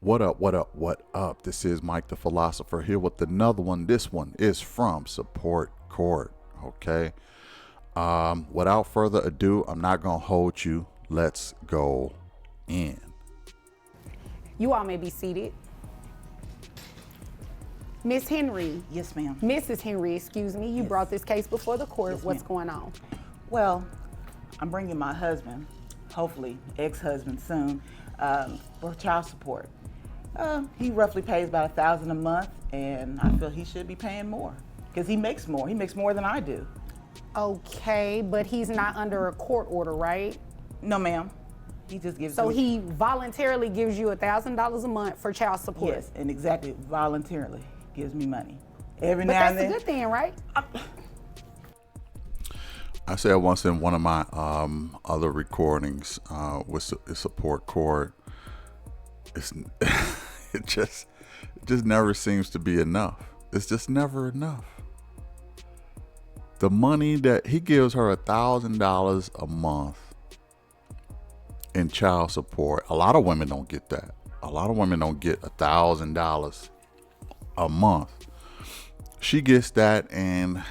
What up, what up, what up? This is Mike the Philosopher here with another one. This one is from Support Court, okay? Without further ado, I'm not going to hold you. Let's go in. You all may be seated. Miss Henry. Yes, ma'am. Mrs. Henry, excuse me. You brought this case before the court. Yes, What's ma'am. going on? Well, I'm bringing my husband, hopefully ex-husband soon, for child support. He roughly pays about $1,000 a month, and I feel he should be paying more because he makes more. He makes more than I do. Okay, but he's not under a court order, right? No, ma'am. He just gives. So me, he voluntarily gives you $1,000 a month for child support. Yes, and exactly voluntarily gives me money every But now that's and then. a good thing, right? I said once in one of my other recordings with Support Court, it just never seems to be enough. It's just never enough. The money that he gives her $1,000 a month in child support. A lot of women don't get that. A lot of women don't get $1,000 a month. She gets that, and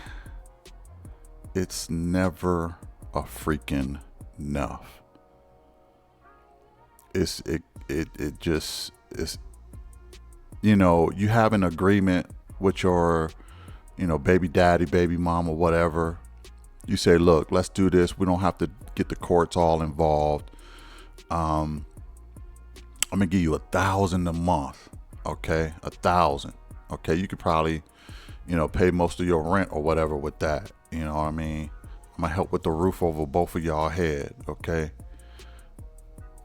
it's never a freaking enough. It just is. You know, you have an agreement with your, baby daddy, baby mama, whatever. You say, look, let's do this. We don't have to get the courts all involved. I'm gonna give you $1,000 a month. Okay, $1,000. Okay, you could probably, pay most of your rent or whatever with that. You know what I mean? I'm gonna help with the roof over both of y'all head. Okay.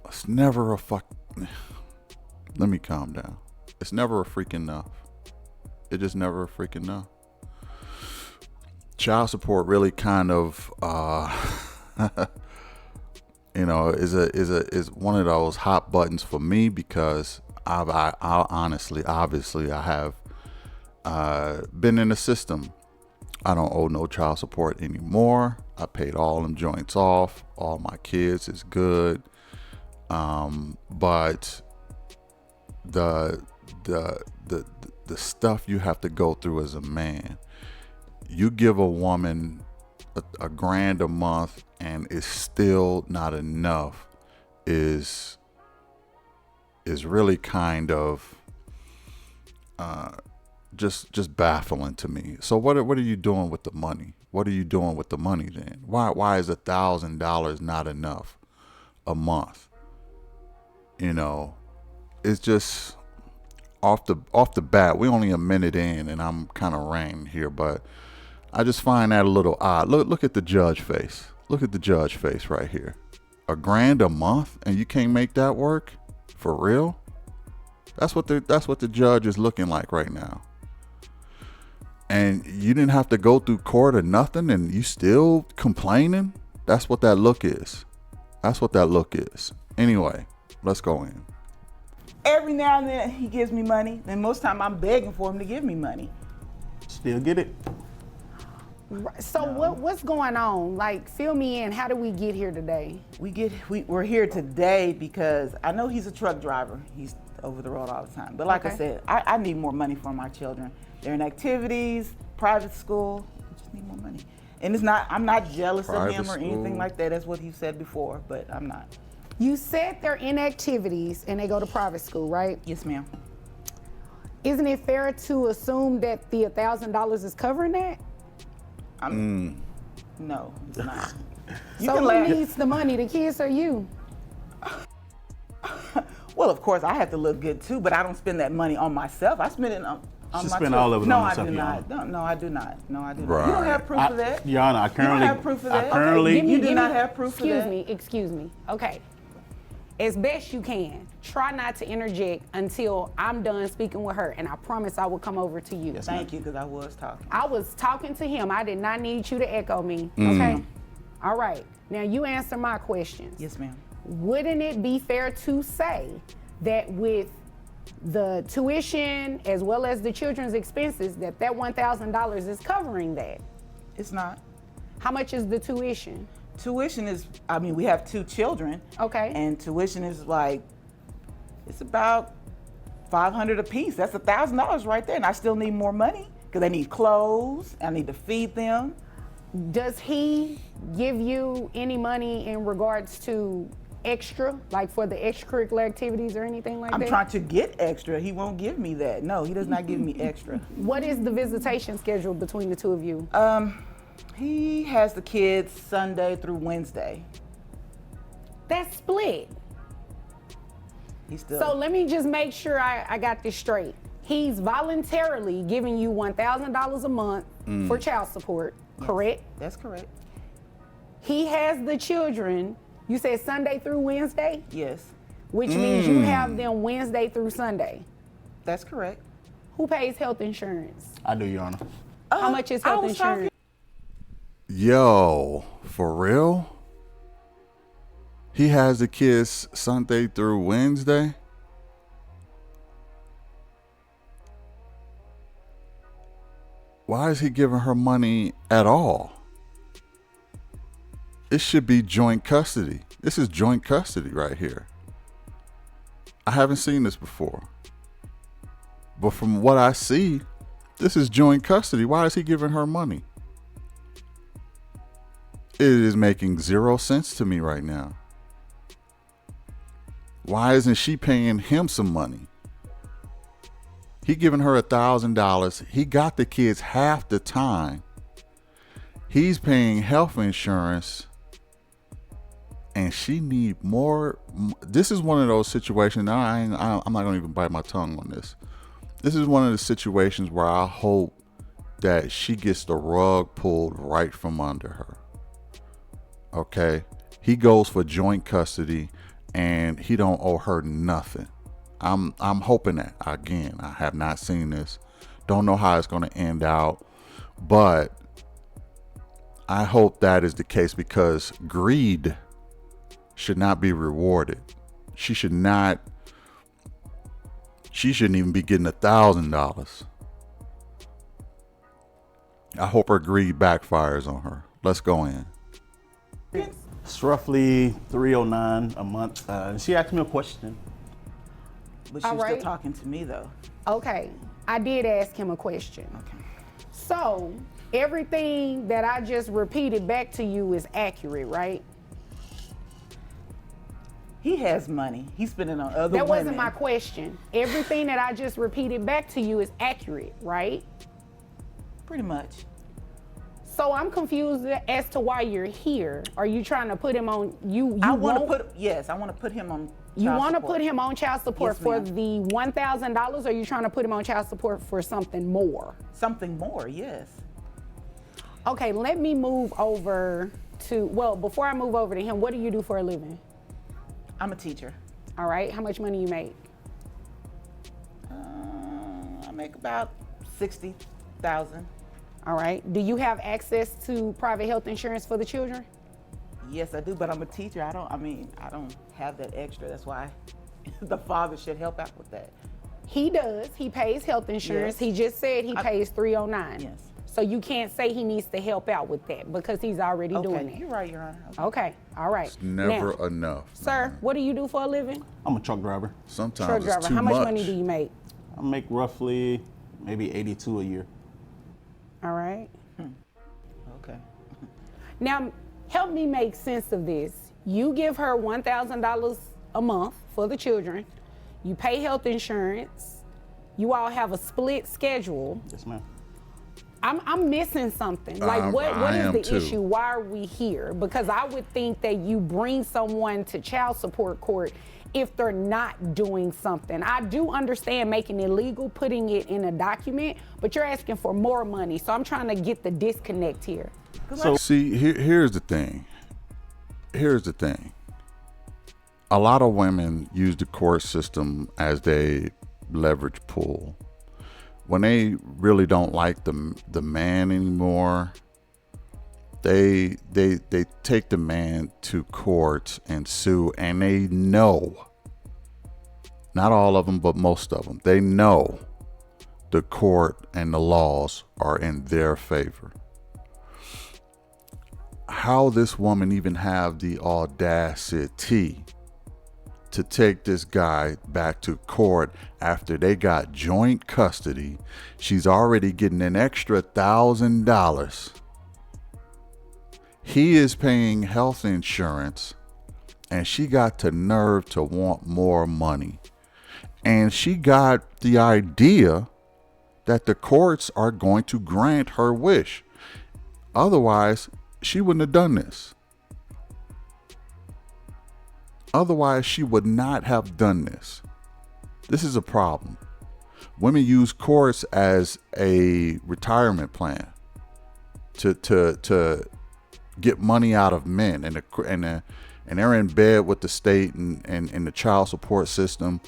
It's never a Let me calm down. It's never a freaking enough. It just never a freaking enough. Child support really kind of, is one of those hot buttons for me because I honestly, obviously, I have been in the system. I don't owe no child support anymore. I paid all them joints off. All my kids is good. But the stuff you have to go through as a man, you give a woman a grand a month and it's still not enough, is really kind of just baffling to me. So what are you doing with the money? What are you doing with the money then? Why is $1,000 not enough a month? It's just off the bat. We only a minute in, and I'm kind of ranting here, but I just find that a little odd. Look at the judge face. Look at the judge face right here. $1 grand a month, and you can't make that work? For real? That's what the judge is looking like right now. And you didn't have to go through court or nothing, and you still complaining? That's what that look is. That's what that look is. Anyway, let's go in. Every now and then he gives me money, and most time I'm begging for him to give me money. Still get it? So what's going on? Like, fill me in. How did we get here today? We're here today because I know he's a truck driver. He's over the road all the time. But like I said, I need more money for my children. They're in activities, private school. I just need more money. And I'm not jealous of him or anything like that. That's what he said before, but I'm not. You said they're in activities and they go to private school, right? Yes, ma'am. Isn't it fair to assume that the $1,000 is covering that? No, it's not. So who needs the money, the kids or you? Well, of course, I have to look good too, but I don't spend that money on myself. I spend it on She my spend all of it no, on I herself, do Your not. Honor. No, I do not. No, I do Right. not. You don't have proof of that. Your Honor, I currently You don't have proof of that. currently You do not have proof of that. Excuse me. Okay. As best you can, try not to interject until I'm done speaking with her, and I promise I will come over to you. Yes, Thank you, because I was talking. I was talking to him. I did not need you to echo me. Okay? All right. Now you answer my questions. Yes, ma'am. Wouldn't it be fair to say that with the tuition as well as the children's expenses, that $1,000 is covering that? It's not. How much is the tuition? Tuition is, we have 2 children. Okay. And tuition is like, it's about $500 a piece. That's $1,000 right there, and I still need more money because they need clothes. I need to feed them. Does he give you any money in regards to extra, like for the extracurricular activities or anything like that? I'm trying to get extra. He won't give me that. No, he does not give me extra. What is the visitation schedule between the two of you? He has the kids Sunday through Wednesday. That's split. He's still. So let me just make sure I got this straight. He's voluntarily giving you $1,000 a month for child support, correct? That's correct. He has the children, you said Sunday through Wednesday, Yes, which means you have them Wednesday through Sunday. that's correct. Who pays health insurance? I do, Your Honor. How much is I health was insurance? Yo, for real? He has the kids Sunday through Wednesday? Why is he giving her money at all? It should be joint custody. This is joint custody right here. I haven't seen this before. But from what I see, this is joint custody. Why is he giving her money? It is making 0 sense to me right now. Why isn't she paying him some money? He giving her $1,000. He got the kids half the time. He's paying health insurance, and she need more. This is one of those situations. I'm not gonna even bite my tongue on this. This is one of the situations where I hope that she gets the rug pulled right from under her. Okay, he goes for joint custody, and he don't owe her nothing. I'm hoping that. Again, I have not seen this. Don't know how it's going to end out, but I hope that is the case, because greed should not be rewarded. She shouldn't even be getting $1,000. I hope her greed backfires on her. Let's go in. It's roughly $309 a month. She asked me a question. But All she's right. still talking to me though. Okay, I did ask him a question. Okay. So everything that I just repeated back to you is accurate, right? He has money. He's spending on other That women. wasn't my question. Everything that I just repeated back to you is accurate, right? Pretty much. So I'm confused as to why you're here. Are you trying to put him on I want to put him on. You want to support. put him on child support Yes, for ma'am. the $1,000, or are you trying to put him on child support for something more? Something more, yes. Okay, let me move over to, well, before I move over to him, what do you do for a living? I'm a teacher. All right, how much money you make? I make about $60,000. All right, do you have access to private health insurance for the children? Yes, I do, but I'm a teacher. I don't have that extra. That's why the father should help out with that. He does, he pays health insurance. Yes. He just said he pays $309. Yes. So you can't say he needs to help out with that because he's already doing Okay, it. you're right, Your Honor. Okay. Okay, all right. It's never Now, enough. sir, what do you do for a living? I'm a truck driver. Sometimes Truck it's driver. too How much money do you make? I make roughly maybe 82 a year. All right. Okay. Now, help me make sense of this. You give her $1,000 a month for the children. You pay health insurance. You all have a split schedule. Yes, ma'am. I'm missing something. Like, what I is am the too. issue? Why are we here? Because I would think that you bring someone to child support court if they're not doing something. I do understand making it legal, putting it in a document, but you're asking for more money. So I'm trying to get the disconnect here. So See, here's the thing. Here's the thing. A lot of women use the court system as they leverage pool. When they really don't like the man anymore, they take the man to court and sue, and they know, not all of them, but most of them, they know the court and the laws are in their favor. How this woman even have the audacity to take this guy back to court after they got joint custody. She's already getting an extra $1,000. He is paying health insurance, and she got the nerve to want more money. And she got the idea that the courts are going to grant her wish. Otherwise, she wouldn't have done this. Otherwise, she would not have done this. This is a problem. Women use courts as a retirement plan to get money out of men, and they're in bed with the state and the child support system.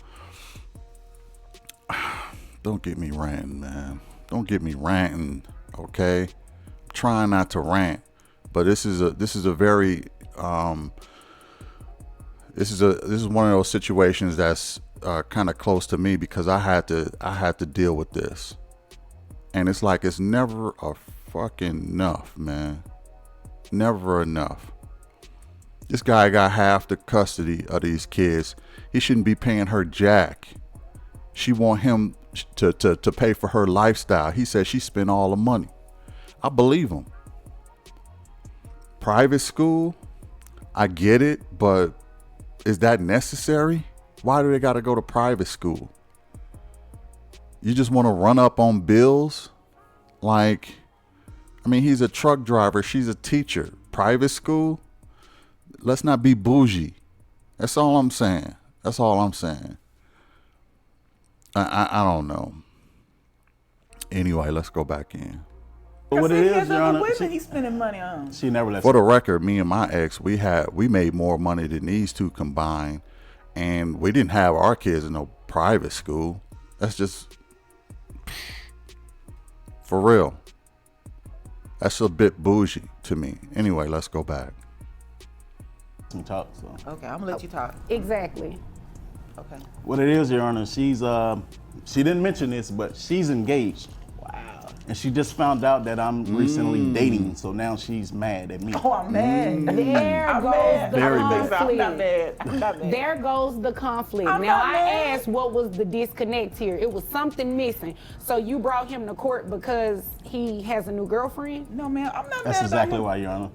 Don't get me ranting, man. Don't get me ranting, okay? I'm trying not to rant, but this is a very this is one of those situations that's kind of close to me, because I had to deal with this, and it's like it's never a fucking enough, man. Never enough. This guy got half the custody of these kids. He shouldn't be paying her jack. She want him to pay for her lifestyle. He said she spent all the money. I believe him. Private school, I get it, but is that necessary? Why do they got to go to private school? You just want to run up on bills? Like, I mean, he's a truck driver. She's a teacher. Private school? Let's not be bougie. That's all I'm saying. That's all I'm saying. I don't know. Anyway, let's go back in. But what it is, Your Honor, women he's spending money on. she never lets For the record, me and my ex, we made more money than these two combined, and we didn't have our kids in no private school. That's just for real. That's a bit bougie to me. Anyway, let's go back. some talk. So Okay, I'm gonna let you talk. Exactly. Okay. what it is, Your Honor, she's she didn't mention this, but she's engaged. Wow. And she just found out that I'm recently dating, so now she's mad at me. Oh, I'm mad. There I'm goes mad. the Very I'm conflict. not mad. I'm not mad. There goes the conflict. I'm Now, not I mad. asked what was the disconnect here. It was something missing. So you brought him to court because he has a new girlfriend No, ma'am. I'm not That's mad exactly about him. why, Your Honor.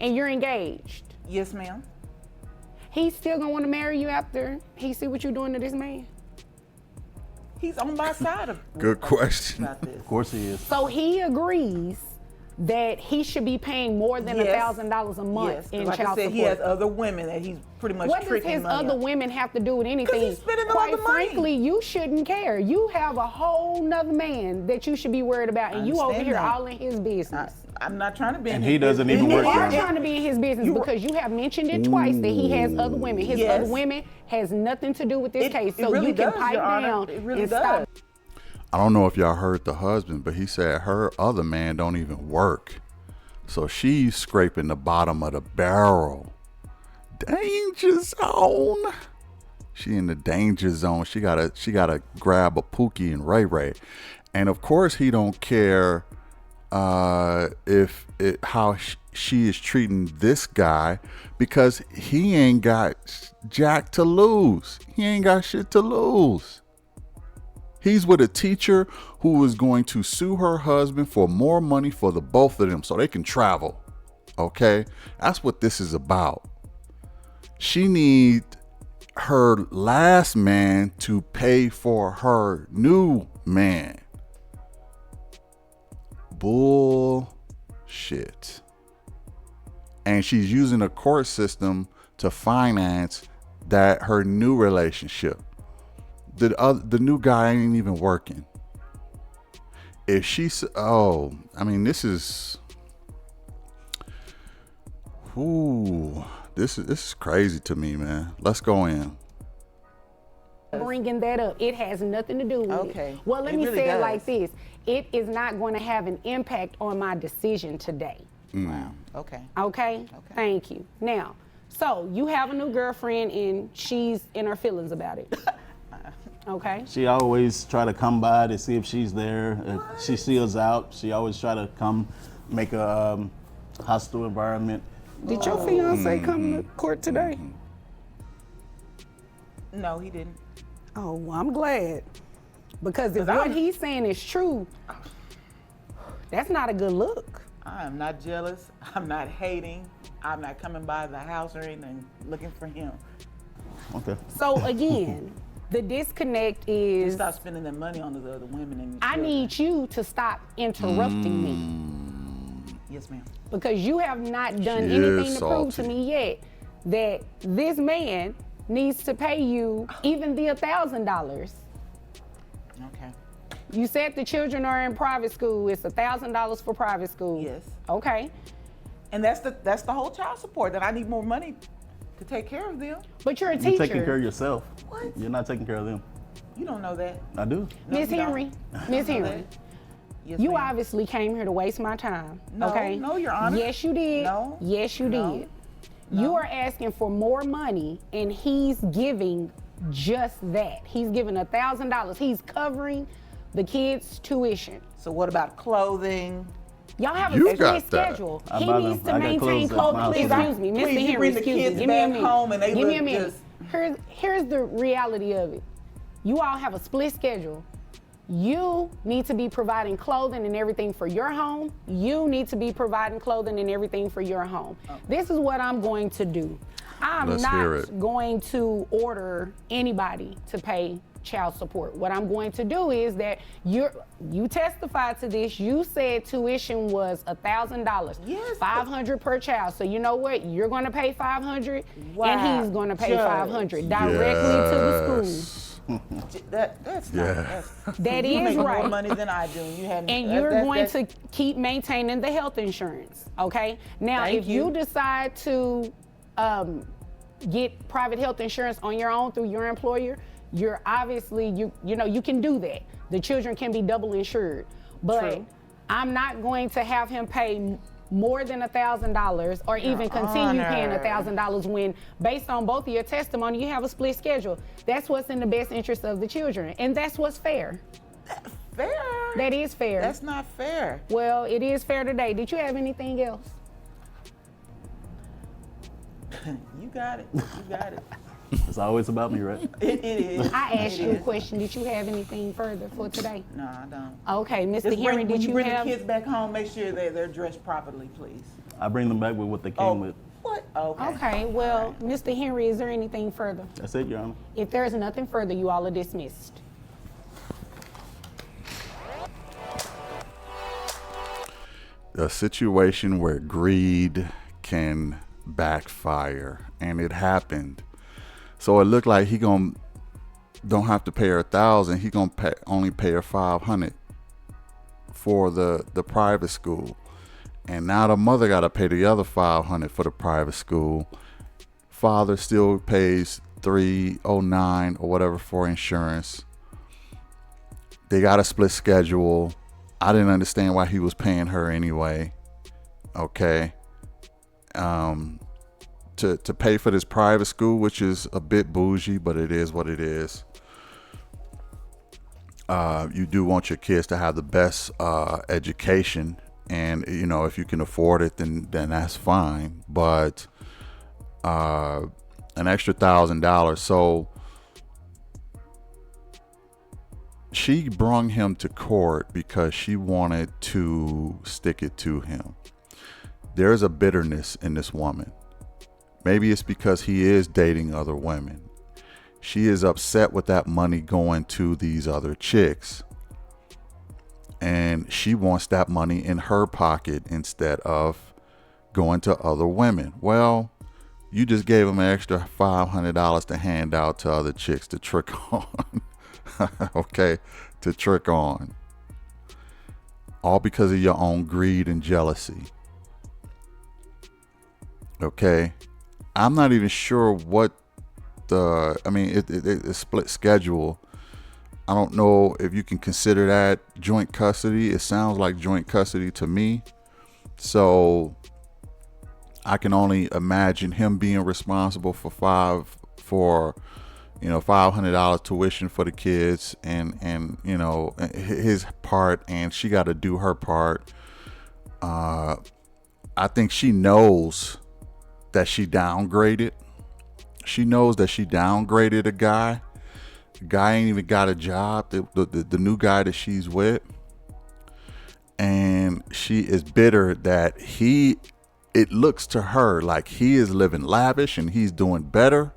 and you're engaged. Yes, ma'am. He's still gonna want to marry you after he see what you're doing to this man. He's on my side of Good question. about this. Of course he is. So he agrees that he should be paying more than Yes. $1,000 a month Yes, in like child I said, support. he has other women that he's pretty much What does tricking his money other on. women have to do with anything? he's spending all Quite the money. frankly, you shouldn't care. You have a whole nother man that you should be worried about, and you over understand here that. all in his business. I'm not trying to be in And his he doesn't business. even You work are there. trying to be in his business You- because you have mentioned it twice that he has other women. His Yes. other women has nothing to do with this It- case. it So really you can does, pipe Your Honor. down It really and does. stop. I don't know if y'all heard the husband, but he said her other man don't even work. So she's scraping the bottom of the barrel. Danger zone. She in the danger zone. She gotta grab a Pookie and Ray Ray. And of course he don't care how she is treating this guy, because he ain't got jack to lose. He ain't got shit to lose. He's with a teacher who is going to sue her husband for more money for the both of them so they can travel. Okay? That's what this is about. She need her last man to pay for her new man. Bullshit. And she's using the court system to finance her new relationship. The new guy ain't even working. If this is crazy to me, man. Let's go in. Bringing that up, it has nothing to do with Okay. it. Well, let It me really say it does. like this: it is not going to have an impact on my decision today. Wow. Okay. Okay? Thank you. Now, so you have a new girlfriend and she's in her feelings about it. Okay? She always try to come by to see if she's there. If she sees out, she always try to come make a hostile environment. Did your fiance come to court today? No, he didn't. Oh, well, I'm glad. Because if 'Cause what I'm- he's saying is true, that's not a good look. I am not jealous. I'm not hating. I'm not coming by the house or anything looking for him. Okay. So again, the disconnect Just is stop spending that money on the other women and I children. need you to stop interrupting me. Yes, ma'am. Because you have not done She anything is to prove to salty. me yet that this man needs to pay you even the $1,000. Okay. You said the children are in private school. It's $1,000 for private school. Yes. Okay. And that's the whole child support, that I need more money to take care of them. But you're a You're teacher. taking care of yourself. What? You're not taking care of them. You don't know that. I do. No, Miss you don't. Henry, Miss know Henry, that. Yes, you ma'am. obviously came here to waste my time. No, okay? no, Your Honor. Yes, you did. No, Yes, you no, did. You are asking for more money, and he's giving just that. He's giving $1,000. He's covering the kids' tuition. So what about clothing? Y'all have You a got split that. schedule. I He buy needs them. to I got maintain clothes at my clothing. house. Excuse me, Mr. Please, you Henry. bring the Excuse kids me. Give me a back minute. home and they Give me a look minute. just- Here's the reality of it. You all have a split schedule. You need to be providing clothing and everything for your home. You need to be providing clothing and everything for your home. This is what I'm going to do. I'm Let's not hear it. going to order anybody to pay child support. What I'm going to do is that you testified to this. You said tuition was $1,000. Yes. $500 per child. So you know what? You're going to pay $500, Wow. and he's going to pay Judge. $500 directly to the school. Yes. That's Yeah. not. That's, That you is make more right. money than I do. You have, And you're going to keep maintaining the health insurance, okay? Now, Thank if you you. decide to get private health insurance on your own through your employer, you're obviously, you know, you can do that. The children can be double insured. But True. I'm not going to have him pay more than $1,000 or even continue paying Honor. $1,000 when, based on both of your testimony, you have a split schedule. That's what's in the best interest of the children, and that's what's fair. fair. That is fair. That's not fair. Well, it is fair today. Did you have anything else? You got it. You got it. It's always about me, right? It is. I asked It you a is. question. Did you have anything further for today? No, I don't. Okay, Mr. Just Henry, when did you you bring have? the kids back home, make sure they're dressed properly, please. I bring them back with what they came with. What? Okay. Okay, well, Mr. Henry, is there anything further? That's it, Your Honor. If there is nothing further, you all are dismissed. A situation where greed can backfire, and it happened. So it looked like he don't have to pay her $1,000. He gonna only pay her $500 for the private school, and now the mother got to pay the other $500 for the private school. Father still pays $309 or whatever for insurance. They got a split schedule. I didn't understand why he was paying her anyway. Okay. To pay for this private school, which is a bit bougie, but it is what it is. You do want your kids to have the best education, and you know, if you can afford it, then that's fine. But an extra $1,000. So she brung him to court because she wanted to stick it to him. There's a bitterness in this woman. Maybe it's because he is dating other women. She is upset with that money going to these other chicks, and she wants that money in her pocket instead of going to other women. Well, you just gave him an extra $500 to hand out to other chicks to trick on. Okay, to trick on. All because of your own greed and jealousy. Okay, I'm not even sure what it's split schedule. I don't know if you can consider that joint custody. It sounds like joint custody to me. So I can only imagine him being responsible for $500 tuition for the kids, and you know, his part, and she got to do her part. I think she knows that she downgraded. She knows that she downgraded a guy. The guy ain't even got a job, the new guy that she's with. And she is bitter that it looks to her like he is living lavish and he's doing better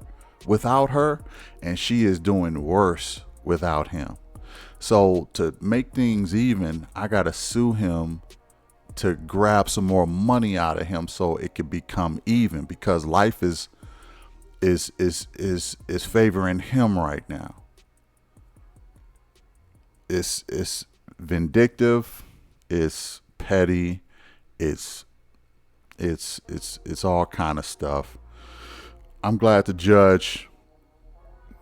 without her, and she is doing worse without him. So to make things even, I gotta sue him to grab some more money out of him so it could become even, because life is favoring him right now. It's vindictive, it's petty, it's all kind of stuff. I'm glad the judge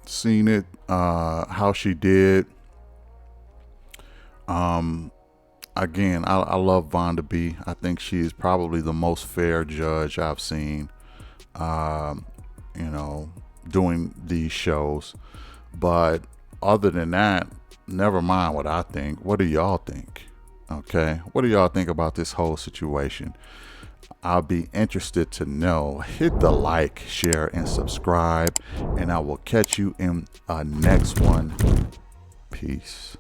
seen it, how she did. Again, I love Vonda B. I think she is probably the most fair judge I've seen, doing these shows. But other than that, never mind what I think. What do y'all think? Okay, what do y'all think about this whole situation? I'll be interested to know. Hit the like, share, and subscribe, and I will catch you in next one. Peace.